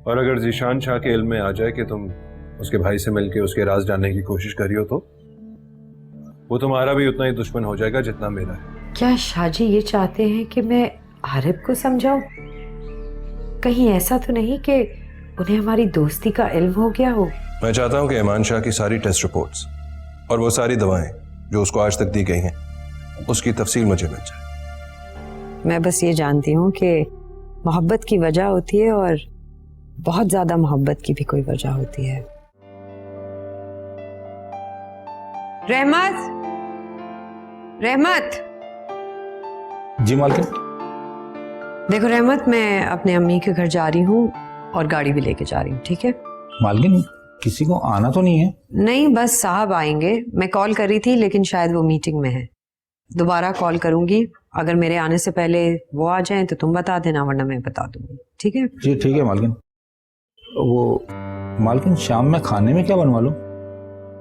और अगर जीशान शाह के इल्म में आ जाए कि तुम उसके भाई से मिलके उसके राज जानने की कोशिश करी हो तो वो तुम्हारा भी उतना ही दुश्मन हो जाएगा जितना मेरा है। क्या शाहजी ये चाहते हैं कि मैं आरिफ को समझाऊं? कहीं ऐसा तो नहीं कि उन्हें हमारी दोस्ती का इल्म हो गया हो? मैं चाहता हूं कि ईमान शाह की सारी टेस्ट रिपोर्ट्स और वो सारी दवाएं जो उसको आज तक दी गई हैं उसकी तफसील मुझे मिल जाए। मैं बस ये जानती हूँ कि मोहब्बत की वजह होती है और बहुत ज्यादा मोहब्बत की भी कोई वजह होती है। रहमत, रहमत। जी मालकिन। देखो रहमत, मैं अपने अम्मी के घर जा रही हूँ और गाड़ी भी लेके जा रही हूँ, ठीक है? मालकिन किसी को आना तो नहीं है? नहीं, बस साहब आएंगे। मैं कॉल कर रही थी लेकिन शायद वो मीटिंग में है। दोबारा कॉल करूंगी, अगर मेरे आने से पहले वो आ जाएं तो तुम बता देना, वरना मैं बता दूंगी, ठीक है? जी ठीक है मालकिन। वो मालकिन शाम में खाने में क्या बनवा लूं?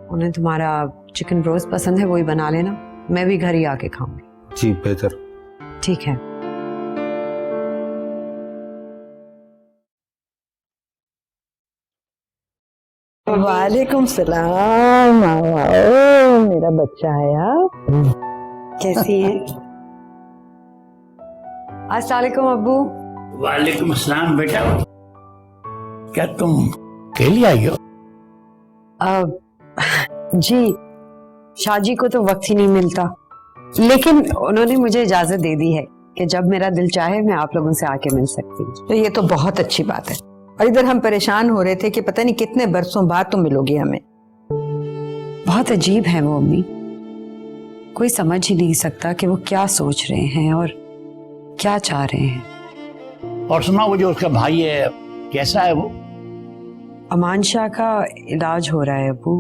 उन्हें तुम्हारा चिकन रोस्ट पसंद है, वही बना लेना। मैं भी घर ही आके खाऊंगी। जी बेहतर। ठीक है। वालेकुम सलाम। आओ, मेरा बच्चा आया। कैसी है? अस्सलाम वालेकुम अब्बू। वालेकुम अस्सलाम बेटा। क्या तुम अकेली आई हो? जी, शाहजी को तो वक्त ही नहीं मिलता, लेकिन उन्होंने मुझे इजाजत दे दी है कि जब मेरा दिल चाहे मैं आप लोगों से आके मिल सकती हूँ। तो ये तो बहुत अच्छी बात है। और इधर हम परेशान हो रहे थे कि पता नहीं कितने बरसों बाद तुम मिलोगी हमें। बहुत अजीब है वो अम्मी, कोई समझ ही नहीं सकता कि वो क्या सोच रहे हैं और क्या चाह रहे हैं। और सुना, वो जो उसका भाई है कैसा है वो? अमान शाह का इलाज हो रहा है अबू,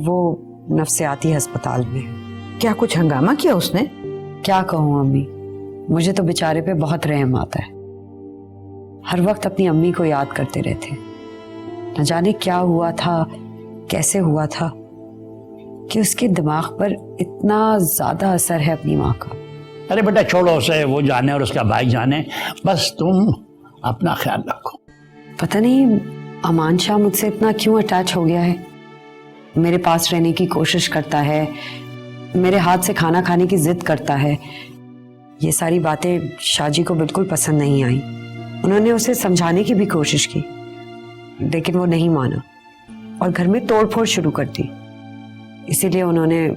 वो नफ्सियाती अस्पताल में है। क्या कुछ हंगामा किया उसने? क्या कहूँ अम्मी, मुझे तो बेचारे पे बहुत रहम आता है। हर वक्त अपनी अम्मी को याद करते रहते। न जाने क्या हुआ था, कैसे हुआ था कि उसके दिमाग पर इतना ज्यादा असर है अपनी माँ का। अरे बेटा छोड़ो उसे, वो जाने और उसका भाई जाने, बस तुम अपना ख्याल रखो। पता नहीं अमान शाह मुझसे इतना क्यों अटैच हो गया है। मेरे पास रहने की कोशिश करता है, मेरे हाथ से खाना खाने की जिद करता है। ये सारी बातें शाहजी को बिल्कुल पसंद नहीं आई। उन्होंने उसे समझाने की भी कोशिश की लेकिन वो नहीं माना और घर में तोड़फोड़ शुरू कर दी। इसीलिए उन्होंने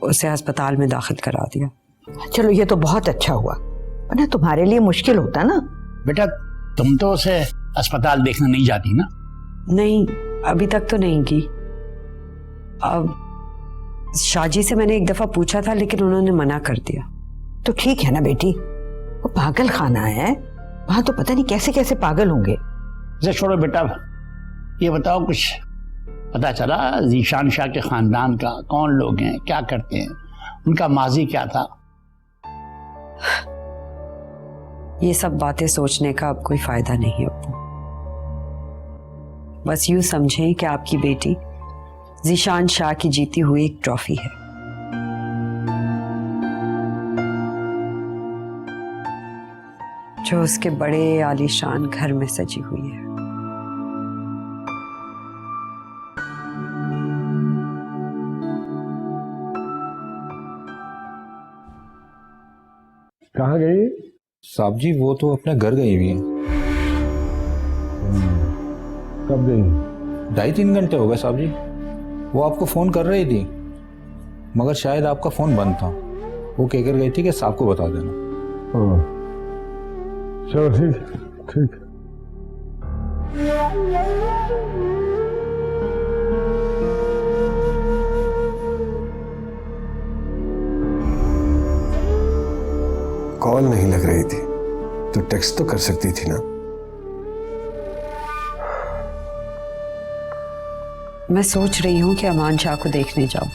उसे अस्पताल में दाखिल करा दिया। चलो ये तो बहुत अच्छा हुआ, वरना तुम्हारे लिए मुश्किल होता ना। बेटा तुम तो उसे अस्पताल देखने नहीं जाती ना? नहीं, अभी तक तो नहीं की। अब शाहजी से मैंने एक दफा पूछा था लेकिन उन्होंने मना कर दिया। तो ठीक है ना बेटी, वो पागल खाना है, वहां तो पता नहीं कैसे कैसे पागल होंगे। इसे छोड़ो बेटा, ये बताओ कुछ पता चला जीशान शाह के खानदान का? कौन लोग हैं, क्या करते हैं, उनका माजी क्या था? ये सब बातें सोचने का अब कोई फायदा नहीं अब्बू। बस यूं समझें कि आपकी बेटी जीशान शाह की जीती हुई एक ट्रॉफी है। जो उसके बड़े आलीशान घर में सजी हुई है। कहाँ गई? साहब जी वो तो अपने घर गई हुई है। कब गई? 2.5-3 घंटे हो गए साहब जी। वो आपको फोन कर रही थी मगर शायद आपका फोन बंद था। वो कहकर गई थी कि साहब को बता देना। चलो ठीक ठीक। कॉल नहीं लग रही थी तो टेक्स्ट तो कर सकती थी ना। मैं सोच रही हूँ कि अमान शाह को देखने जाऊं,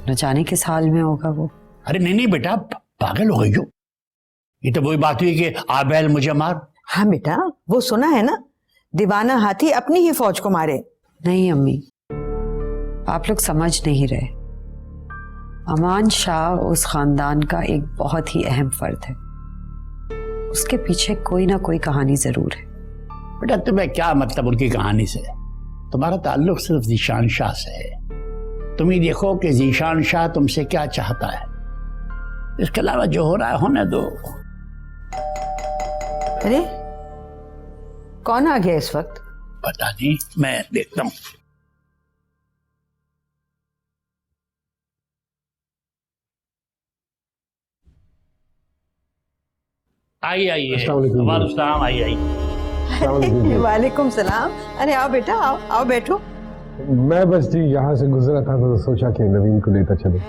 न जाने किस हाल में होगा वो। अरे नहीं नहीं बेटा, पागल हो गई हो? ये तो वही बात हुई कि आ बैल मुझे मार। हाँ बेटा, वो सुना है ना, दीवाना हाथी अपनी ही फौज को मारे। नहीं अम्मी, आप लोग समझ नहीं रहे। अमान शाह उस खानदान का एक बहुत ही अहम फर्द है। उसके पीछे कोई ना कोई कहानी जरूर है। बेटा तुम्हें क्या मतलब उनकी कहानी से? तुम्हारा ताल्लुक सिर्फ जीशान शाह से है। तुम ही देखो कि जीशान शाह तुमसे क्या चाहता है। इसके अलावा जो हो रहा है होने दो। अरे कौन आ गया इस वक्त? पता नहीं, मैं देखता हूँ। आइए आइए। अस्सलाम वालेकुम। वालेकुम सलाम। आइए। वालेकुम सलाम। अरे आओ बेटा, आओ आओ बैठो। मैं बस जी यहाँ से गुजरा था तो सोचा कि नवीन को लेकर चलो।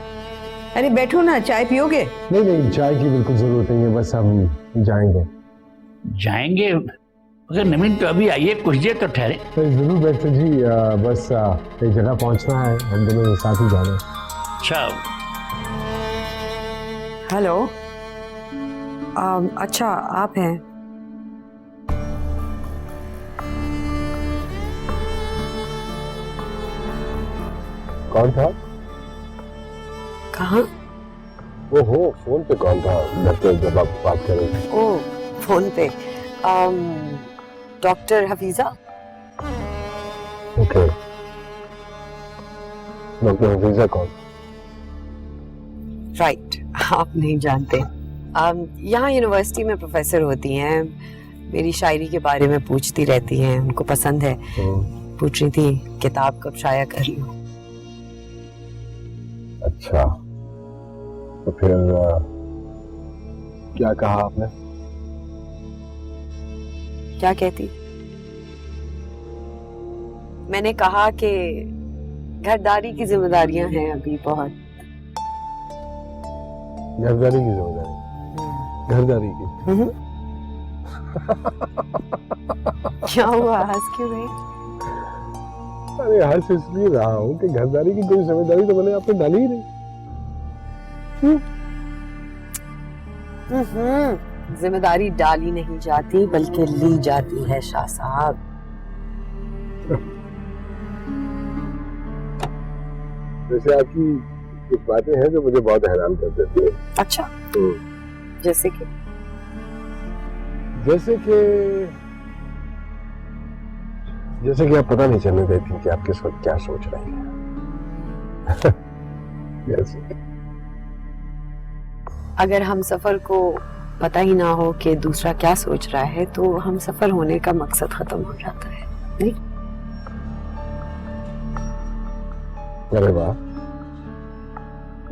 अरे बैठो ना, चाय पियोगे? नहीं नहीं, चाय की बिल्कुल जरूरत नहीं है, बस हम जाएंगे। जाएंगे? अगर नवीन तो अभी आइए, कुछ देर तो ठहरे। तो जरूर बैठते जी, बस एक जगह पहुँचना है, हम दोनों साथ ही जाना है। अच्छा। हेलो। अच्छा आप हैं? कौन था? कहाँ? वो हो फोन पे कौन था डॉक्टर जब आप बात कर रहे थे? ओ फोन पे doctor Hafiza. Okay, doctor Hafiza कौन? राइट, आप नहीं जानते। यहाँ यूनिवर्सिटी में प्रोफेसर होती हैं, मेरी शायरी के बारे में पूछती रहती हैं, उनको पसंद है। पूछ रही थी किताब कब शाया कर रही हो। अच्छा, तो फिर क्या कहा आपने? क्या कहती? मैंने कहा कि घरदारी की जिम्मेदारियां हैं अभी बहुत। घरदारी की जिम्मेदारी? घरदारी की? क्या हुआ, हंस क्यों गए? अरे हंस इसलिए रहा हूँ कि घरदारी की कोई जिम्मेदारी तो मैंने आप पे डाली ही नहीं। जिम्मेदारी डाली नहीं जाती बल्कि ली जाती है शाह साहब। वैसे आपकी कुछ बातें हैं जो मुझे बहुत हैरान कर देती है। अच्छा, जैसे कि? जैसे कि आप पता नहीं चलने देती कि आप किस वक्त क्या सोच रही हैं। जैसे अगर हम सफर को पता ही ना हो कि दूसरा क्या सोच रहा है तो हम सफर होने का मकसद खत्म हो जाता है, नहीं? अरे वाह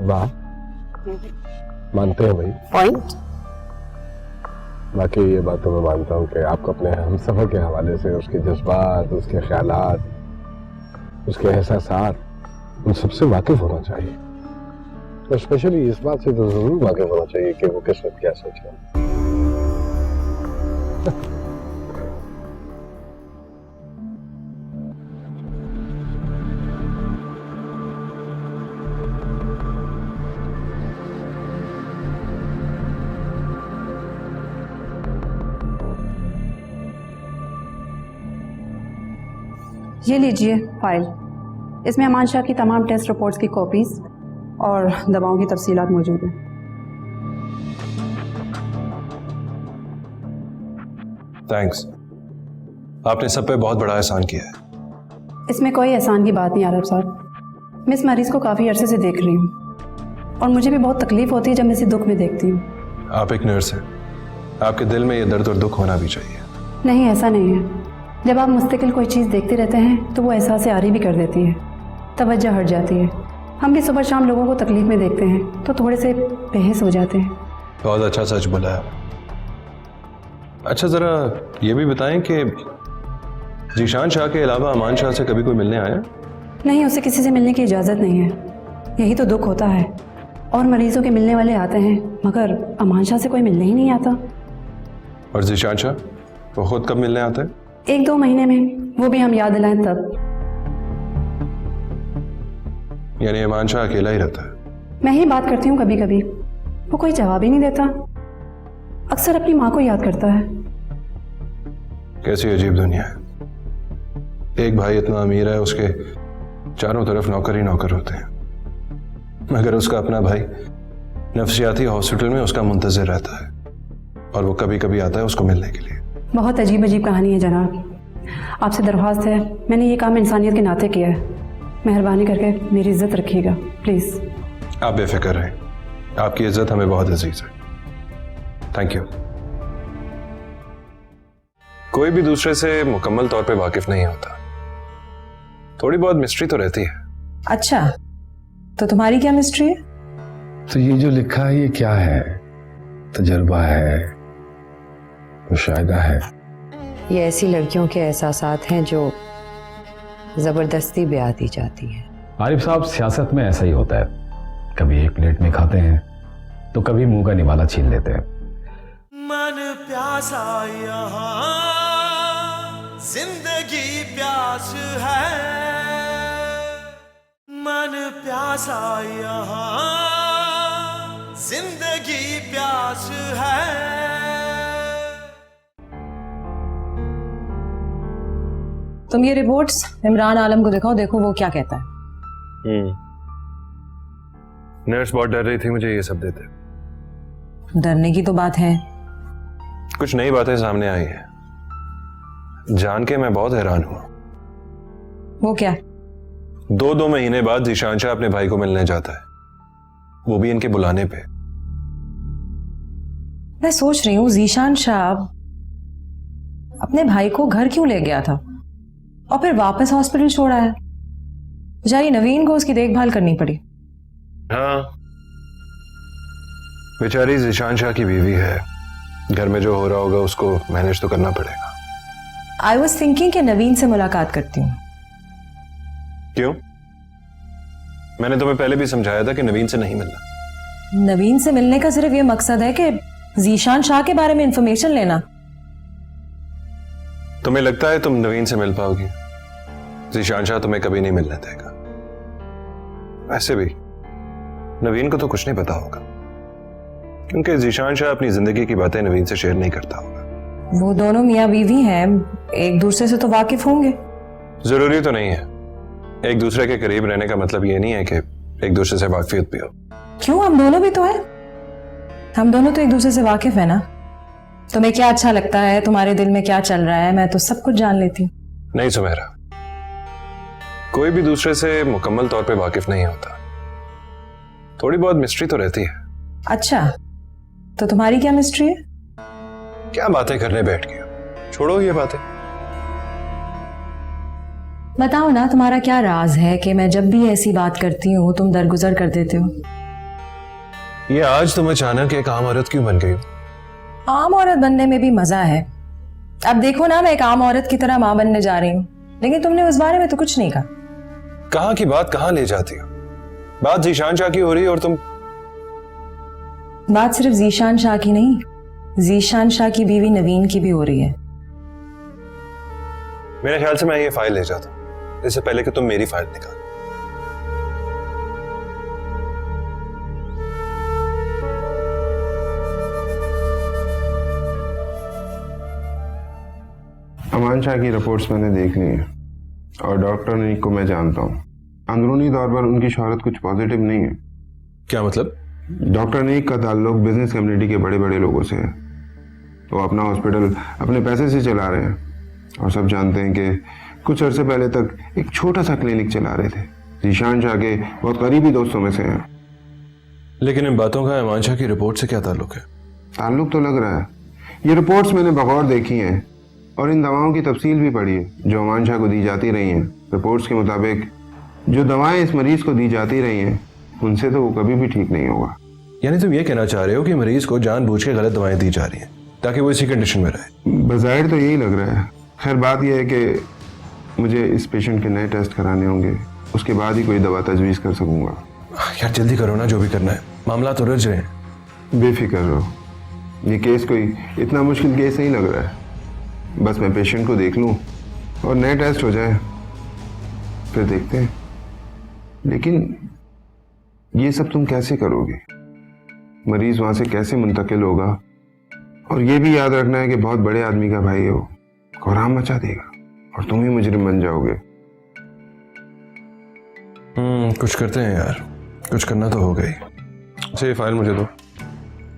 वाह, मानते हैं भाई। पॉइंट? बाकी ये बात तो मैं मानता हूँ कि आपको अपने हमसफर के हवाले से उसके जज्बात, उसके ख्यालात, उसके एहसासात, उन सबसे वाकिफ होना चाहिए। और स्पेशली इस बात से तो जरूर वाकिफ होना चाहिए कि वो किस वक्त क्या सोच रहे हैं। ये लीजिए फाइल। इसमें अमान शाह की तमाम टेस्ट रिपोर्ट्स की कॉपीज और दवाओं की तफसीलात मौजूद हैं। थैंक्स, आपने सब पे बहुत बड़ा एहसान किया है। इसमें कोई एहसान की बात नहीं आरब साहब। मैं इस मरीज को काफ़ी अरसे से देख रही हूँ और मुझे भी बहुत तकलीफ होती है जब मैं इसे दुख में देखती हूँ। आप एक नर्स हैं, आपके दिल में ये दर्द और दुख होना भी चाहिए। नहीं, ऐसा नहीं है। जब आप मुस्तकिल कोई चीज़ देखते रहते हैं तो वो एहसास आरी भी कर देती है, तवज्जो हट जाती है। हम भी सुबह शाम लोगों को तकलीफ में देखते हैं तो थोड़े से बेहस हो जाते हैं। बहुत अच्छा सच बोला है। अच्छा, ज़रा ये भी बताएं कि जीशान शाह के अलावा अमान शाह से कभी कोई मिलने आया? नहीं, उसे किसी से मिलने की इजाज़त नहीं है। यही तो दुख होता है। और मरीजों के मिलने वाले आते हैं मगर अमान शाह से कोई मिलने ही नहीं आता। और जीशान शाह वो खुद कब मिलने आता है? 1-2 महीने में, वो भी हम याद दिलाएं तब। यानी अमान शाह अकेला ही रहता है? मैं ही बात करती हूँ कभी कभी, वो कोई जवाब ही नहीं देता। अक्सर अपनी माँ को याद करता है। कैसी अजीब दुनिया है। एक भाई इतना अमीर है, उसके चारों तरफ नौकर ही नौकर होते हैं, मगर उसका अपना भाई नफ्सियाती हॉस्पिटल में उसका मुंतजिर रहता है और वो कभी कभी आता है उसको मिलने के लिए। बहुत अजीब अजीब कहानी है जनाब। आपसे दरख्वास्त है, मैंने ये काम इंसानियत के नाते किया है, मेहरबानी करके मेरी इज्जत रखिएगा प्लीज़। आप बेफिक्र रहें, आपकी इज्जत हमें बहुत अजीज है। Thank you. कोई भी दूसरे से मुकम्मल तौर पे वाकिफ नहीं होता, थोड़ी बहुत मिस्ट्री तो रहती है। अच्छा, तो तुम्हारी क्या मिस्ट्री है? तो ये जो लिखा है ये क्या है? तजर्बा है, मुशाहिदा है? ये ऐसी लड़कियों के एहसासात हैं जो जबरदस्ती ब्याह दी जाती हैं। आरिफ साहब, सियासत में ऐसा ही होता है, कभी एक प्लेट में खाते हैं तो कभी मुंह का निवाला छीन लेते हैं। मन प्यासा यहाँ जिंदगी प्यास है, मन प्यासा यहाँ जिंदगी प्यास है। तुम ये रिपोर्ट्स इमरान आलम को दिखाओ, देखो वो क्या कहता है। नर्स बहुत डर रही थी मुझे ये सब देते। डरने की तो बात है। कुछ नई बातें सामने आई हैं, जान के मैं बहुत हैरान हुआ। वो क्या? 2 महीने बाद जीशान शाह अपने भाई को मिलने जाता है, वो भी इनके बुलाने पे। मैं सोच रही हूँ जीशान शाह अपने भाई को घर क्यों ले गया था और फिर वापस हॉस्पिटल छोड़ आया। बेचारी नवीन को उसकी देखभाल करनी पड़ी। हाँ, बेचारी जीशान शाह की बीवी है, घर में जो हो रहा होगा उसको मैनेज तो करना पड़ेगा। आई वॉज थिंकिंग कि नवीन से मुलाकात करती हूँ। क्यों? मैंने तुम्हें पहले भी समझाया था कि नवीन से नहीं मिलना। नवीन से मिलने का सिर्फ ये मकसद है कि जीशान शाह के बारे में इंफॉर्मेशन लेना। तुम्हें लगता है तुम नवीन से मिल पाओगी? जीशान शाह तुम्हें कभी नहीं मिलने देगा। वैसे भी नवीन को तो कुछ नहीं पता होगा, क्योंकि जीशान शाह अपनी जिंदगी की बातें नवीन से शेयर नहीं करता होगा। वो दोनों मियाँ बीवी हैं, एक दूसरे से तो वाकिफ होंगे। जरूरी तो नहीं है, एक दूसरे के करीब रहने का मतलब ये नहीं है कि एक दूसरे से वाकिफियत भी हो। क्यों, हम दोनों भी तो हैं। हम दोनों तो एक दूसरे से वाकिफ है ना। तुम्हें क्या अच्छा लगता है, तुम्हारे दिल में क्या चल रहा है, मैं तो सब कुछ जान लेती हूँ। नहीं सुमेरा, कोई भी दूसरे से मुकम्मल तौर पे वाकिफ नहीं होता, थोड़ी बहुत मिस्ट्री तो रहती है। अच्छा, तो तुम्हारी क्या मिस्ट्री है? क्या बातें करने बैठ गए, छोड़ो ये बातें। बताओ ना, तुम्हारा क्या राज है कि मैं जब भी ऐसी बात करती हूँ तुम दरगुजर कर देते हो। ये आज तुम अचानक एक आम औरत क्यों बन गई? आम औरत बनने में भी मजा है। अब देखो ना, मैं एक आम औरत की तरह माँ बनने जा रही हूँ, लेकिन तुमने उस बारे में तो कुछ नहीं कहा। कहाँ की बात कहाँ ले जाती हो? बात जीशान शाह की हो रही है और तुम। बात सिर्फ जीशान शाह की नहीं, जीशान शाह की बीवी नवीन की भी हो रही है। मेरे ख्याल से मैं ये फाइल ले जाता हूँ, इससे पहले कि तुम मेरी फाइल निकाल। अमान शाह की रिपोर्ट्स मैंने देख ली हैं और डॉक्टर नीक को मैं जानता हूँ। अंदरूनी तौर पर उनकी शोहरत कुछ पॉजिटिव नहीं है। क्या मतलब? डॉक्टर नीक का ताल्लुक बिजनेस कम्युनिटी के बड़े बड़े लोगों से है। वो अपना हॉस्पिटल अपने पैसे से चला रहे हैं और सब जानते हैं कि कुछ अरसे पहले तक एक छोटा सा क्लिनिक चला रहे थे। जीशान शाह के बहुत करीबी दोस्तों में से हैं। लेकिन इन बातों का अमान शाह की रिपोर्ट से क्या ताल्लुक है? ताल्लुक तो लग रहा है। ये रिपोर्ट्स मैंने बगौर देखी हैं और इन दवाओं की तफसील भी पढ़ी है जो अमान शाह को दी जाती रही हैं। रिपोर्ट्स के मुताबिक जो दवाएं इस मरीज को दी जाती रही हैं उनसे तो वो कभी भी ठीक नहीं होगा। यानी तुम ये कहना चाह रहे हो कि मरीज को जानबूझ के गलत दवाएं दी जा रही हैं ताकि वो इसी कंडीशन में रहे? बज़ाहिर तो यही लग रहा है। खैर बात यह है कि मुझे इस पेशेंट के नए टेस्ट कराने होंगे, उसके बाद ही कोई दवा तजवीज़ कर सकूंगा। यार जल्दी करो ना, जो भी करना है, मामला तो रज रहे हैं। बेफिक्र रहो, ये केस कोई इतना मुश्किल केस नहीं लग रहा है। बस मैं पेशेंट को देख लूं और नए टेस्ट हो जाए, फिर देखते हैं। लेकिन ये सब तुम कैसे करोगे? मरीज वहां से कैसे मुंतकिल होगा? और ये भी याद रखना है कि बहुत बड़े आदमी का भाई है वो, कोहराम मचा देगा और तुम ही मुजरिम बन जाओगे। कुछ करते हैं यार, कुछ करना तो होगा ही। अच्छा ये फाइल मुझे दो।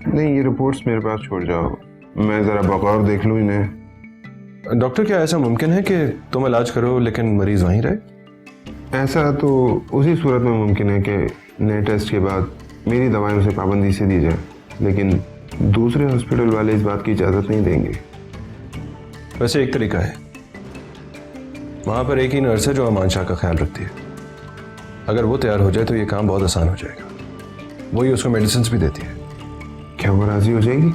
नहीं, ये रिपोर्ट्स मेरे पास छोड़ जाओ, मैं जरा बगौर देख लूं इन्हें, डॉक्टर, क्या ऐसा मुमकिन है कि तुम इलाज करो लेकिन मरीज वहीं रहे? ऐसा तो उसी सूरत में मुमकिन है कि नए टेस्ट के बाद मेरी दवाइयों से पाबंदी से दी जाए, लेकिन दूसरे हॉस्पिटल वाले इस बात की इजाज़त नहीं देंगे। वैसे एक तरीका है, वहां पर एक ही नर्स है जो अमान शाह का ख्याल रखती है। अगर वो तैयार हो जाए तो ये काम बहुत आसान हो जाएगा। वही उसको मेडिसिन भी देती है। क्या वो राजी हो जाएगी?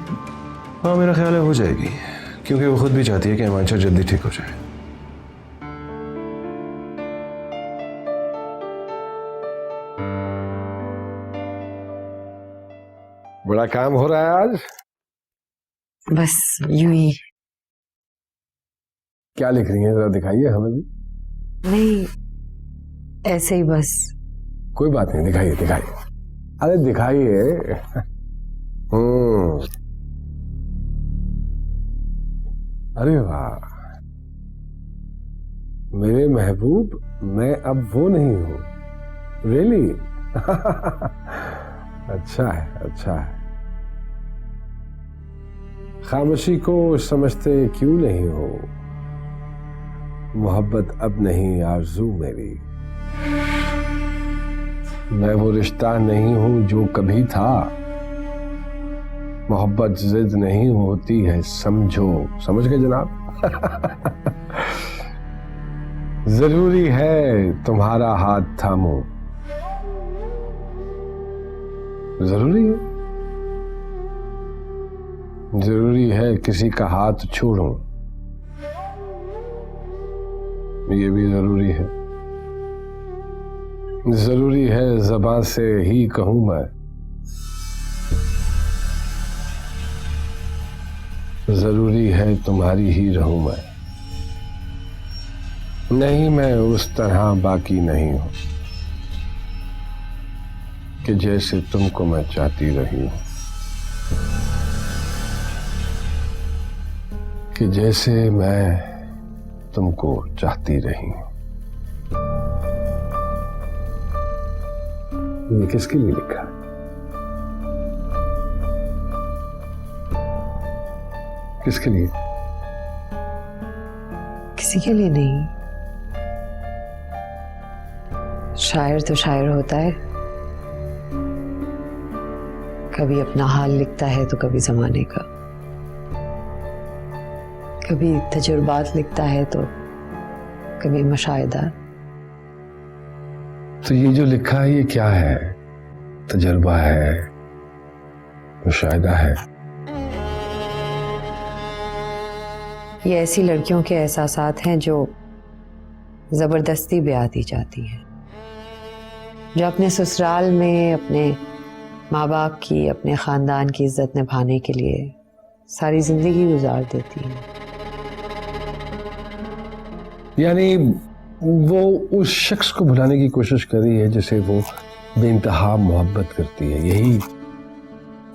हाँ, मेरा ख्याल है हो जाएगी, क्योंकि वो खुद भी चाहती है कि अमान शाह जल्दी ठीक हो जाए। बड़ा काम हो रहा है आज। बस यूं ही। क्या लिख रही हैं, जरा दिखाइए हमें भी। नहीं, ऐसे ही बस। कोई बात नहीं, दिखाइए दिखाइए, अरे दिखाइए। अरे वाह, मेरे महबूब, मैं अब वो नहीं हूं। रियली? अच्छा है, अच्छा है। खामोशी को समझते क्यों नहीं हो, मोहब्बत अब नहीं आरज़ू मेरी। मैं वो रिश्ता नहीं हूं जो कभी था, मोहब्बत जिद नहीं होती है, समझो। समझ गए जनाब? जरूरी है तुम्हारा हाथ थामो, जरूरी है, जरूरी है किसी का हाथ छोड़ो, ये भी जरूरी है। जरूरी है ज़बान से ही कहूं मैं, जरूरी है तुम्हारी ही रहूं मैं। नहीं, मैं उस तरह बाकी नहीं हूं कि जैसे तुमको मैं चाहती रही हूं, कि जैसे मैं तुमको चाहती रही हूं। ये किसके लिए लिखा है? किसके लिए? किसी के लिए नहीं। शायर तो शायर होता है, कभी अपना हाल लिखता है तो कभी जमाने का, कभी तजुर्बात लिखता है तो कभी मुशाहिदा। तो ये जो लिखा है ये क्या है? तजुर्बा है, मुशाहिदा है? ये ऐसी लड़कियों के एहसासात हैं जो जबरदस्ती ब्याह दी जाती हैं, जो अपने ससुराल में अपने माँ बाप की, अपने खानदान की इज्जत निभाने के लिए सारी जिंदगी गुजार देती हैं। यानी वो उस शख्स को भुलाने की कोशिश कर रही है जिसे वो बेइंतहा मोहब्बत करती है।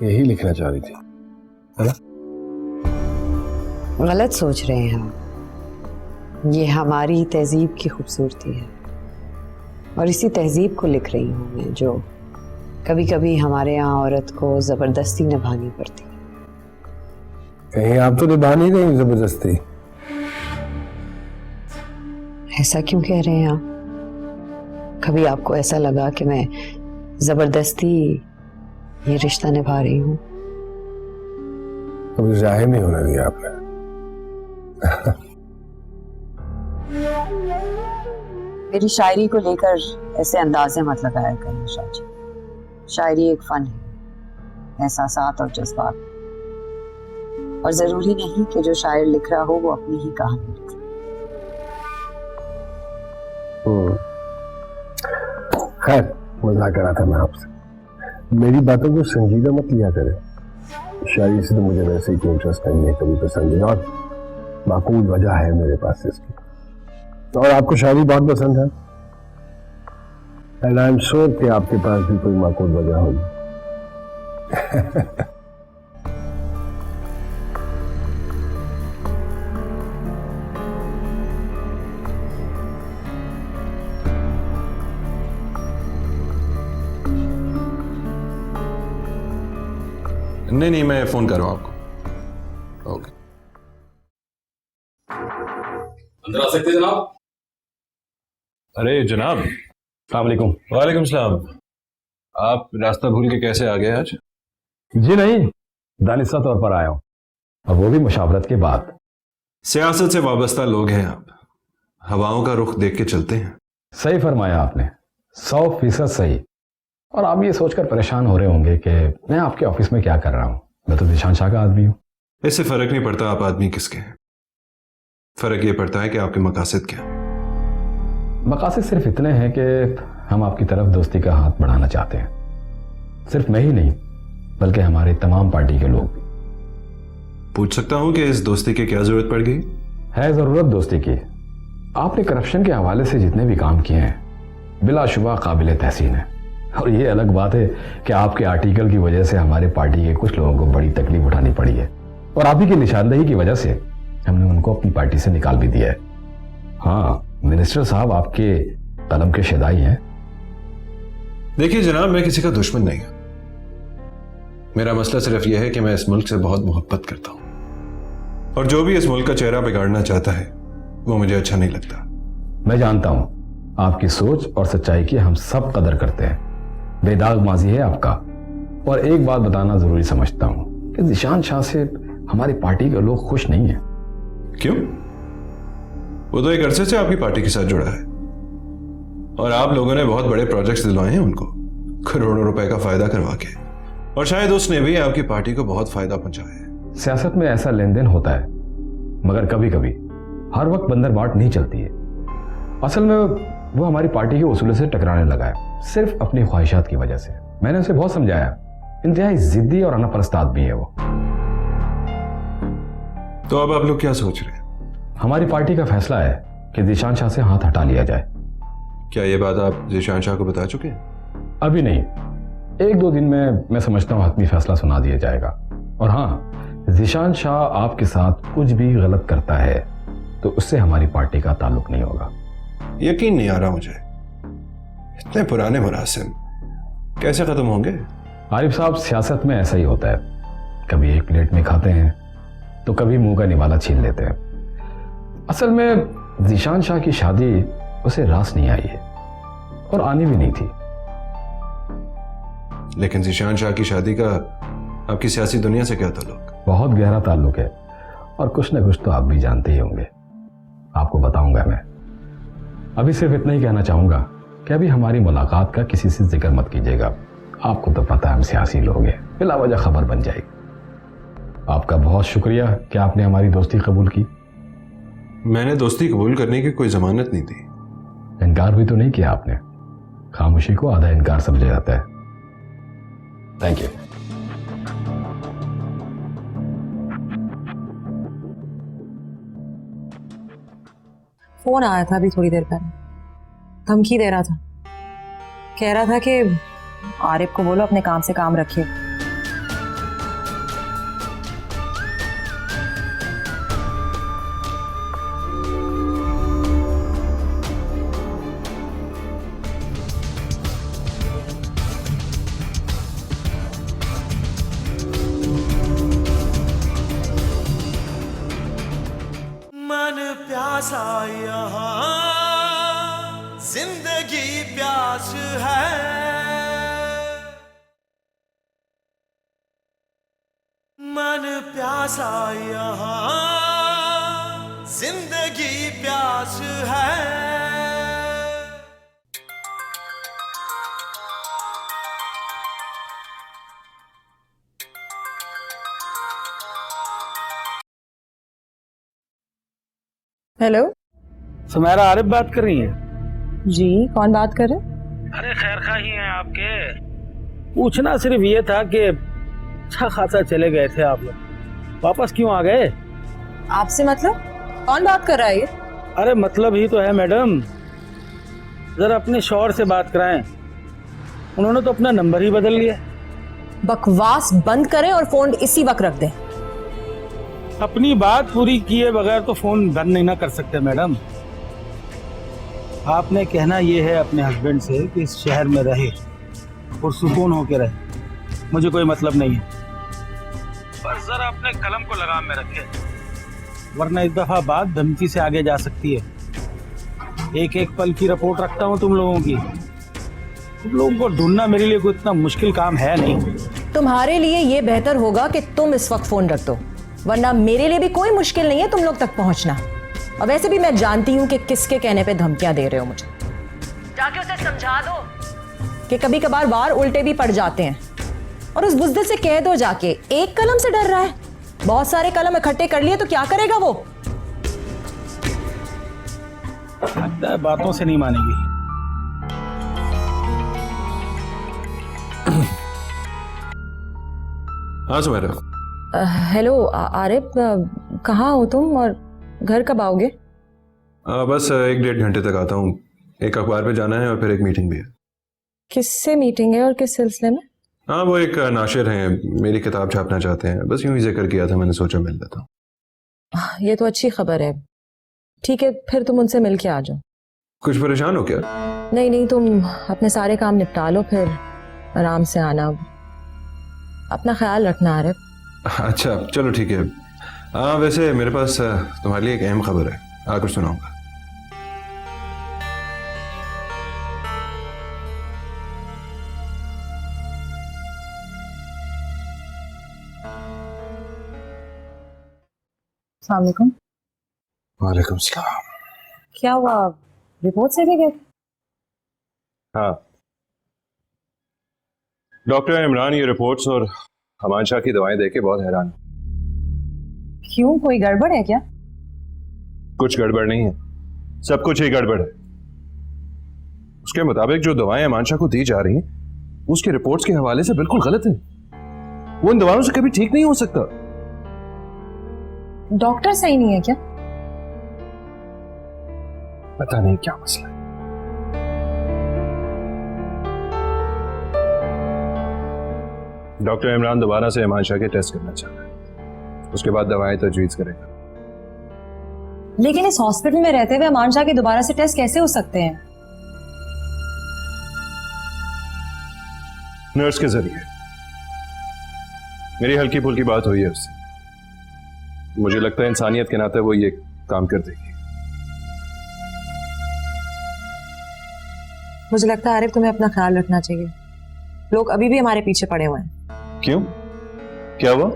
यही लिखना चाह रही थी, है ना? गलत सोच रहे हैं हम। ये हमारी तहजीब की खूबसूरती है और इसी तहजीब को लिख रही हूँ मैं, जो कभी कभी हमारे यहाँ औरत को जबरदस्ती निभानी पड़ती है। कहीं आप तो निभा नहीं रही जबरदस्ती? ऐसा क्यों कह रहे हैं आप? कभी आपको ऐसा लगा कि मैं जबरदस्ती ये रिश्ता निभा रही हूँ? कभी जाहिर नहीं होने दिया आपने। मेरी शायरी को लेकर ऐसे अंदाजे मत लगाया करें शाह जी। शायरी एक फन है, एहसासात और जज्बात, और जरूरी नहीं कि जो शायर लिख रहा हो वो अपनी ही कहानी लिखे। खैर, मजाक कर रहा था मैं आपसे। मेरी बातों को संजीदा मत लिया करें। शायरी से तो मुझे वैसे ही कोई इंटरेस्ट नहीं है, कभी पसंद नहीं, और माकूल वजह है मेरे पास इसकी। और आपको शायरी बहुत पसंद है, एंड आई एम श्योर कि आपके पास भी कोई माकूल वजह होगी। नहीं, मैं फोन कर रहा हूं आपको। ओके। अंदर आ सकते हैं जनाब? अरे जनाब। अस्सलाम वालेकुम। वालेकुम सलाम। आप रास्ता भूल के कैसे आ गए आज? जी नहीं, दानिशा तौर पर आया हूँ, और वो भी मुशावरत के बाद। सियासत से वाबस्ता लोग हैं आप, हवाओं का रुख देख के चलते हैं। सही फरमाया आपने, 100% सही। और आप ये सोचकर परेशान हो रहे होंगे कि मैं आपके ऑफिस में क्या कर रहा हूँ। मैं तो ज़ीशान शाह का आदमी हूँ। इससे फर्क नहीं पड़ता आप आदमी किसके हैं, फर्क ये पड़ता है कि आपके मकासद क्या। मकासद सिर्फ इतने हैं कि हम आपकी तरफ दोस्ती का हाथ बढ़ाना चाहते हैं। सिर्फ मैं ही नहीं, बल्कि हमारे तमाम पार्टी के लोग भी। पूछ सकता हूं कि इस दोस्ती की क्या जरूरत पड़ गई? है जरूरत दोस्ती की। आपने करप्शन के हवाले से जितने भी काम किए हैं बिलाशुबा काबिल तहसीन है। और ये अलग बात है कि आपके आर्टिकल की वजह से हमारे पार्टी के कुछ लोगों को बड़ी तकलीफ उठानी पड़ी है, और आप ही की निशानदेही की वजह से हमने उनको अपनी पार्टी से निकाल भी दिया है। हाँ, मिनिस्टर साहब आपके कलम के शदाई हैं। देखिए जनाब, मैं किसी का दुश्मन नहीं हूं। मेरा मसला सिर्फ यह है कि मैं इस मुल्क से बहुत मोहब्बत करता हूं, और जो भी इस मुल्क का चेहरा बिगाड़ना चाहता है वो मुझे अच्छा नहीं लगता। मैं जानता हूं आपकी सोच और सच्चाई की हम सब कदर करते हैं। बेदाग माजी है आपका। और एक बात बताना जरूरी समझता हूं कि ज़ीशान शाह से हमारी पार्टी के लोग खुश नहीं हैं। क्यों? वो तो एक अरसे से आपकी पार्टी के साथ जुड़ा है, और आप लोगों ने बहुत बड़े प्रोजेक्ट्स दिलवाए हैं उनको, करोड़ों रुपए का फायदा करवा के, और शायद उसने भी आपकी पार्टी को बहुत फायदा पहुंचाया है। सियासत में ऐसा लेन देन होता है, मगर कभी कभी हर वक्त बंदर बाट नहीं चलती है। असल में वो हमारी पार्टी के उसूलों से टकराने लगा है, सिर्फ अपनी ख्वाहिशात की वजह से। मैंने उसे बहुत समझाया, इंतहाई जिद्दी और अनापरस्त आदमी है वो। तो अब आप लोग क्या सोच रहे हैं? हमारी पार्टी का फैसला है कि ज़ीशान शाह से हाथ हटा लिया जाए। क्या ये बात आप ज़ीशान शाह को बता चुके हैं? अभी नहीं, 1-2 दिन में मैं समझता हूँ हतमी फैसला सुना दिया जाएगा। और हाँ, ज़ीशान शाह आपके साथ कुछ भी गलत करता है तो उससे हमारी पार्टी का ताल्लुक नहीं होगा। यकीन नहीं आ रहा मुझे, इतने पुराने मुरासिम कैसे खत्म होंगे? आरिफ साहब, सियासत में ऐसा ही होता है, कभी एक प्लेट में खाते हैं तो कभी मुंह का निवाला छीन लेते हैं। असल में ज़ीशान शाह की शादी उसे रास नहीं आई है, और आनी भी नहीं थी। लेकिन ज़ीशान शाह की शादी का आपकी सियासी दुनिया से क्या ताल्लुक? बहुत गहरा ताल्लुक है, और कुछ न कुछ तो आप भी जानते ही होंगे। आपको बताऊंगा मैं। अभी सिर्फ इतना ही कहना चाहूंगा कि अभी हमारी मुलाकात का किसी से जिक्र मत कीजिएगा। आपको तो पता है हम सियासी लोग हैं, बिला वजह खबर बन जाएगी। आपका बहुत शुक्रिया कि आपने हमारी दोस्ती कबूल की। मैंने दोस्ती कबूल करने की कोई जमानत नहीं दी। इनकार भी तो नहीं किया आपने। खामोशी को आधा इनकार समझा जाता है। Thank you. फोन आया था अभी थोड़ी देर पहले, धमकी दे रहा था, कह रहा था कि आरिफ को बोलो अपने काम से काम रखिए। मन प्यासा यहाँ जिंदगी प्यास है, मन प्यासा यहाँ जिंदगी प्यास है। हेलो, सुमेरा आरिफ बात कर रही हैं? जी, कौन बात कर रहे? अरे खैर खाही हैं आपके। पूछना सिर्फ ये था कि अच्छा खासा चले गए थे आप लोग, वापस क्यों आ गए? आपसे मतलब? कौन बात कर रहा है ये? अरे मतलब ही तो है मैडम, जरा अपने शौहर से बात कराएं, उन्होंने तो अपना नंबर ही बदल लिया। बकवास बंद करें और फोन इसी वक्त रख दें। अपनी बात पूरी किए बगैर तो फोन बंद नहीं ना कर सकते मैडम। आपने कहना ये है अपने हस्बैंड से कि इस शहर में रहे और सुकून होके रहे, मुझे कोई मतलब नहीं है, पर जरा अपने कलम को लगाम में रखे। वरना इस दफा बात धमकी से आगे जा सकती है। एक एक पल की रिपोर्ट रखता हूँ तुम लोगों की। तुम लोगों को ढूंढना मेरे लिए कोई इतना मुश्किल काम है नहीं। तुम्हारे लिए ये बेहतर होगा कि तुम इस वक्त फोन रख दो, वरना मेरे लिए भी कोई मुश्किल नहीं है तुम लोग तक पहुंचना। और वैसे भी मैं जानती हूं कि किसके कहने पे धमकियां दे रहे हो मुझे। जाके उसे समझा दो कि कभी कभार वार उल्टे भी पड़ जाते हैं। और उस बुज़दिल से कह दो जाके, एक कलम से डर रहा है, बहुत सारे कलम इकट्ठे कर लिए तो क्या करेगा वो। लगता है बातों से नहीं मानेगी। हाँ सुमेरा। हेलो आरिफ, कहाँ हो तुम और घर कब आओगे? बस 1-1.5 घंटे तक आता हूँ। एक अखबार पे जाना है और फिर एक मीटिंग भी है। किससे मीटिंग है और किस सिलसिले में? हाँ, वो एक नाशिर हैं, मेरी किताब छापना चाहते हैं। बस यूं ही जिक्र किया था, मैंने सोचा मिल लेता हूँ। ये तो अच्छी खबर है। ठीक है, फिर तुम उनसे मिल के आ जाओ। कुछ परेशान हो क्या? नहीं नहीं, तुम अपने सारे काम निपटा लो, फिर आराम से आना। अपना ख्याल रखना आरिफ। अच्छा चलो ठीक है। हाँ वैसे मेरे पास तुम्हारे लिए एक अहम खबर है, आकर सुनाऊंगा। अस्सलाम वालेकुम। वालेकुम सलाम। क्या हुआ, रिपोर्ट से गए? हाँ, डॉक्टर इमरान ये रिपोर्ट्स और हमान शाह की दवाएं देके बहुत हैरान। क्यों, कोई गड़बड़ है क्या? कुछ गड़बड़ नहीं है, सब कुछ ही गड़बड़ है। उसके मुताबिक जो दवाएं अमान शाह को दी जा रही हैं उसके रिपोर्ट्स के हवाले से बिल्कुल गलत है। वो इन दवाओं से कभी ठीक नहीं हो सकता। डॉक्टर सही नहीं है क्या? पता नहीं क्या मसला है। डॉक्टर इमरान दोबारा से अमान शाह के टेस्ट करना चाह रहा है, उसके बाद दवाएं तजवीज करेगा। लेकिन इस हॉस्पिटल में रहते हुए अमान शाह के दोबारा से टेस्ट कैसे हो सकते हैं? नर्स के जरिए। मेरी हल्की फुल्की बात हुई है उससे, मुझे लगता है इंसानियत के नाते वो ये काम कर देगी। मुझे लगता है आरिफ तुम्हें अपना ख्याल रखना चाहिए। लोग अभी भी हमारे पीछे पड़े हुए हैं। क्यों, क्या हुआ?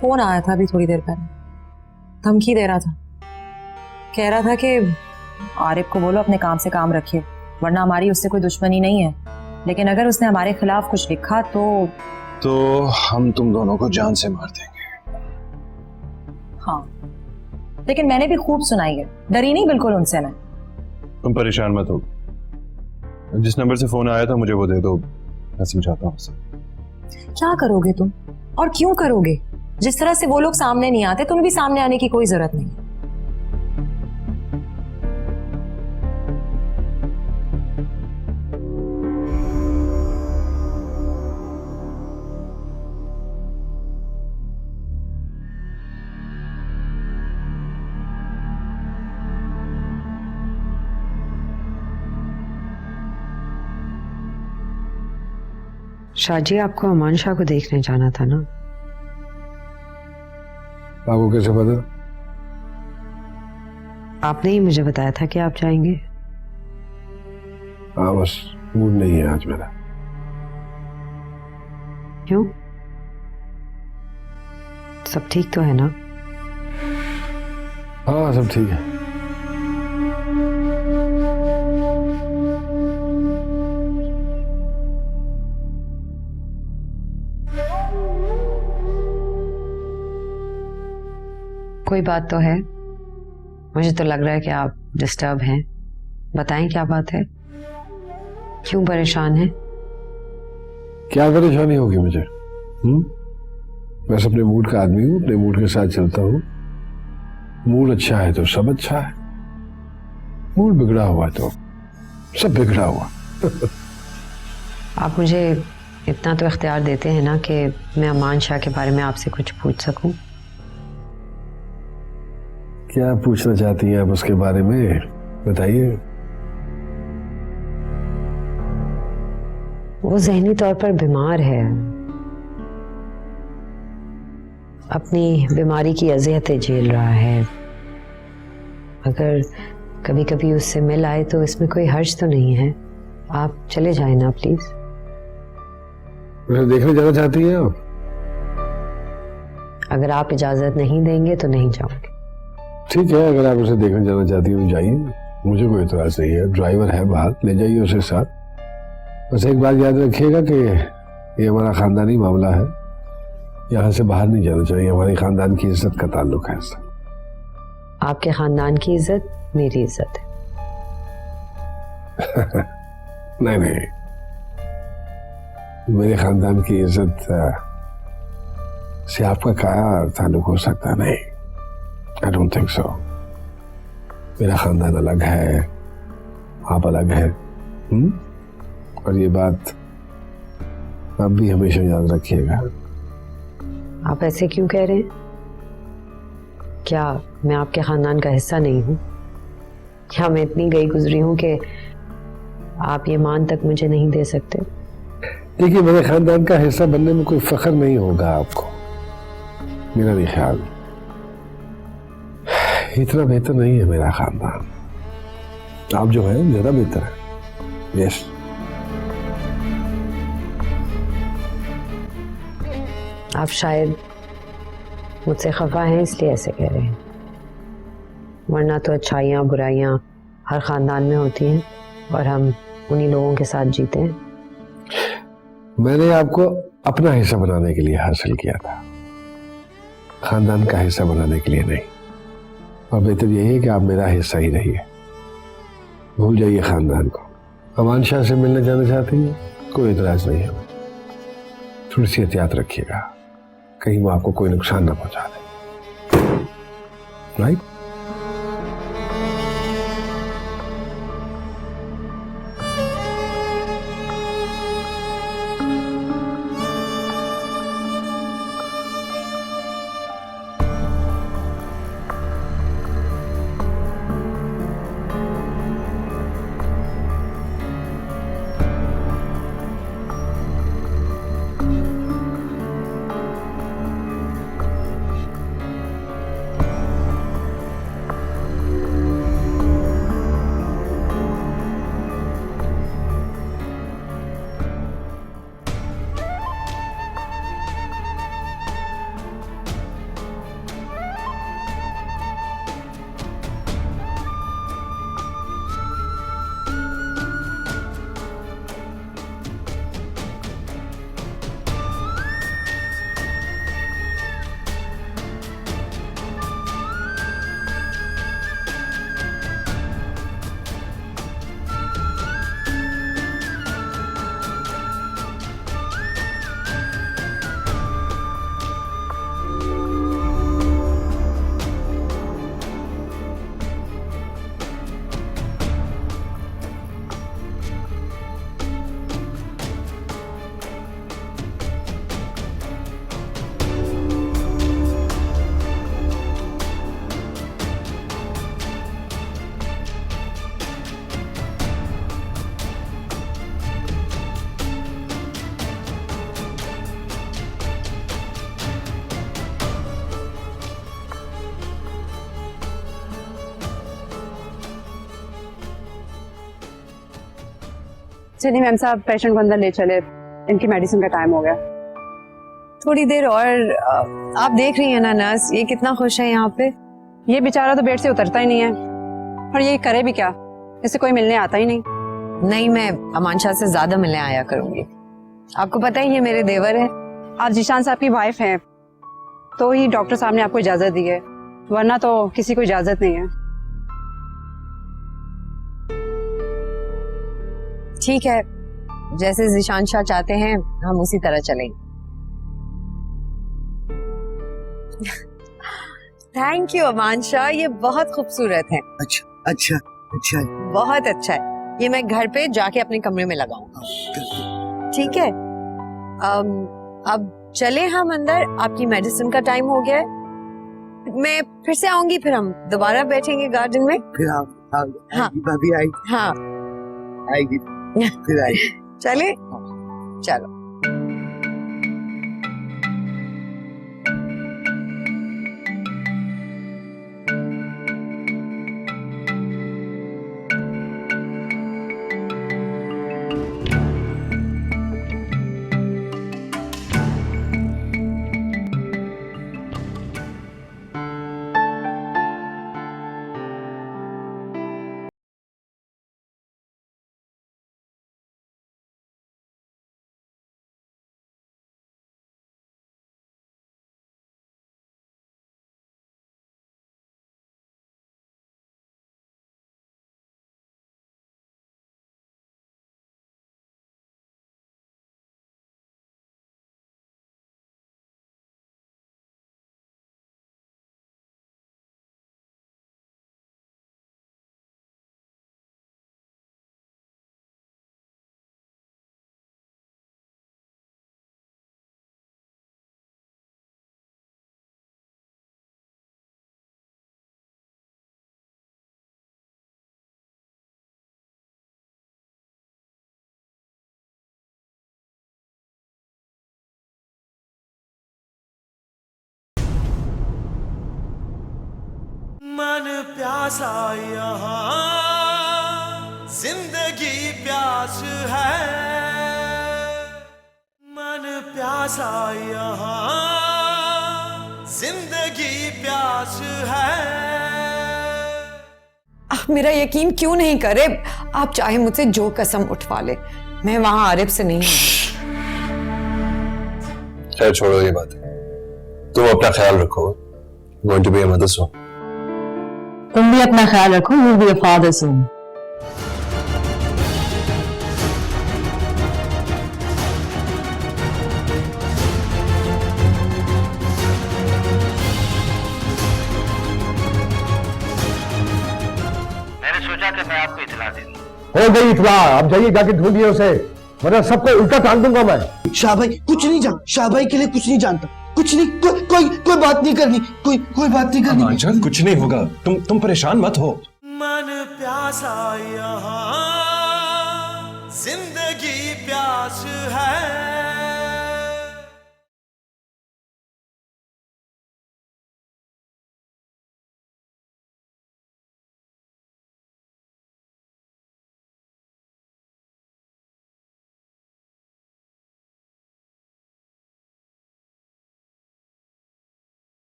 फोन आया था अभी थोड़ी देर पहले, धमकी दे रहा था। कह रहा था कि आरिफ को बोलो अपने काम से काम रखे, वरना हमारी उससे कोई दुश्मनी नहीं है, लेकिन अगर उसने हमारे खिलाफ कुछ लिखा तो हम तुम दोनों को जान से मार देंगे। हाँ, लेकिन मैंने भी खूब सुनाई है, डरी नहीं बिल्कुल उनसे मैं। तुम परेशान मत हो, जिस नंबर से फोन आया था मुझे वो दे दो, मैं समझाता हूँ उसे। क्या करोगे तुम और क्यों करोगे? जिस तरह से वो लोग सामने नहीं आते, तुम्हें भी सामने आने की कोई जरूरत नहीं है। शाहजी, आपको अमान शाह को देखने जाना था ना? आपको कैसे पता? आपने ही मुझे बताया था कि आप जाएंगे। हाँ, बस मूड नहीं है आज मेरा। क्यों, सब ठीक तो है ना? हाँ सब ठीक है। कोई बात तो है, मुझे तो लग रहा है कि आप डिस्टर्ब हैं। बताएं क्या बात है, क्यों परेशान हैं? क्या परेशानी होगी मुझे? बस अपने मूड का आदमी हूँ, अपने मूड के साथ चलता हूँ। मूड अच्छा है तो सब अच्छा है, मूड बिगड़ा हुआ तो सब बिगड़ा हुआ। आप मुझे इतना तो इख्तियार देते हैं ना कि मैं अमान शाह के बारे में आपसे कुछ पूछ सकूं? क्या पूछना चाहती हैं आप उसके बारे में, बताइए। वो ज़हनी तौर पर बीमार है अपनी बीमारी की अज़ियतें झेल रहा है। अगर कभी कभी उससे मिल आए तो इसमें कोई हर्ज तो नहीं है। आप चले जाए ना प्लीज। उसे देखने जाना चाहती हैं आप? अगर आप इजाजत नहीं देंगे तो नहीं जाऊंगी। ठीक है, अगर आप उसे देखने जाना चाहती हैं तो जाइए, मुझे कोई इतराज नहीं है। ड्राइवर है बाहर, ले जाइए उसे साथ। बस एक बात याद रखिएगा कि ये हमारा खानदानी मामला है, यहाँ से बाहर नहीं जाना चाहिए। हमारे खानदान की इज्जत का ताल्लुक है इससे। आपके खानदान की इज्जत मेरी इज्जत है। नहीं नहीं, मेरे खानदान की इज्जत से आपका क्या ताल्लुक हो सकता? नहीं, आई डोंट थिंक सो। मेरा खानदान अलग है, आप अलग है। और ये बात आप भी हमेशा याद रखिएगा। आप ऐसे क्यों कह रहे हैं? क्या मैं आपके खानदान का हिस्सा नहीं हूँ? क्या मैं इतनी गई गुजरी हूँ कि आप ये मान तक मुझे नहीं दे सकते? देखिए, मेरे खानदान का हिस्सा बनने में कोई फख्र नहीं होगा आपको, मेरा नहीं ख्याल। इतना बेहतर नहीं है मेरा खानदान, आप जो है ज्यादा बेहतर है। यस। आप शायद मुझसे खफा हैं इसलिए ऐसे कह रहे हैं, वरना तो अच्छाइयाँ बुराइयाँ हर खानदान में होती हैं और हम उन्हीं लोगों के साथ जीते हैं। मैंने आपको अपना हिस्सा बनाने के लिए हासिल किया था, खानदान का हिस्सा बनाने के लिए नहीं। और बेहतर यही है कि आप मेरा हिस्सा ही रहिए, भूल जाइए खानदान को। अमान शाह से मिलने जाना चाहती हैं? कोई इतराज नहीं है। थोड़ी सी एहतियात रखिएगा, कहीं वो आपको कोई नुकसान ना पहुंचा दे। राइट? चलिए मैम साहब, पेशेंट को अंदर ले चले, इनकी मेडिसिन का टाइम हो गया। थोड़ी देर और आप देख रही हैं ना नर्स, ये कितना खुश है यहाँ पे। ये बेचारा तो बेड से उतरता ही नहीं है, और ये करे भी क्या, इससे कोई मिलने आता ही नहीं। नहीं, मैं अमान शाह से ज्यादा मिलने आया करूंगी। आपको पता है ये मेरे देवर है। आप जीशान साहब की वाइफ हैं, तो ही डॉक्टर साहब ने आपको इजाजत दी है, वरना तो किसी को इजाजत नहीं है। ठीक है, जैसे जीशान शाह चाहते हैं हम उसी तरह चलेंगे। थैंक यू अमान शाह, ये बहुत खूबसूरत है। अच्छा अच्छा अच्छा, बहुत अच्छा है। ये मैं घर पे जाके अपने कमरे में लगाऊंगा। ठीक है, अब चले हम अंदर, आपकी मेडिसिन का टाइम हो गया है। मैं फिर से आऊंगी, फिर हम दोबारा बैठेंगे गार्डन में। फिर आप हाँ भाभी आई? हाँ आएगी, फिर आएगी। चले, चलो। मन प्यासा यहाँ जिंदगी प्यास है मन प्यासा यहाँ जिंदगी प्यास है। आप मेरा यकीन क्यों नहीं करे? आप चाहे मुझसे जो कसम उठवा ले, मैं वहां आरिफ से नहीं हूं। खैर छोड़ो ये बात, तुम अपना ख्याल रखो। Going to be a mother soon. तुम भी अपना ख्याल रखो, you be a father soon. मैंने सोचा कि मैं आपको इतला दे दूं। हो गई इतला, अब जाइए जाके ढूंढिए उसे, वरना सबको उल्टा टांग दूंगा मैं। शाह भाई कुछ नहीं जान, शाह भाई के लिए कुछ नहीं जानता, कुछ नहीं, कोई बात नहीं करनी, कोई बात नहीं करनी। आंचल कुछ नहीं होगा, तुम परेशान मत हो। मन प्यासा यहाँ जिंदगी प्यास है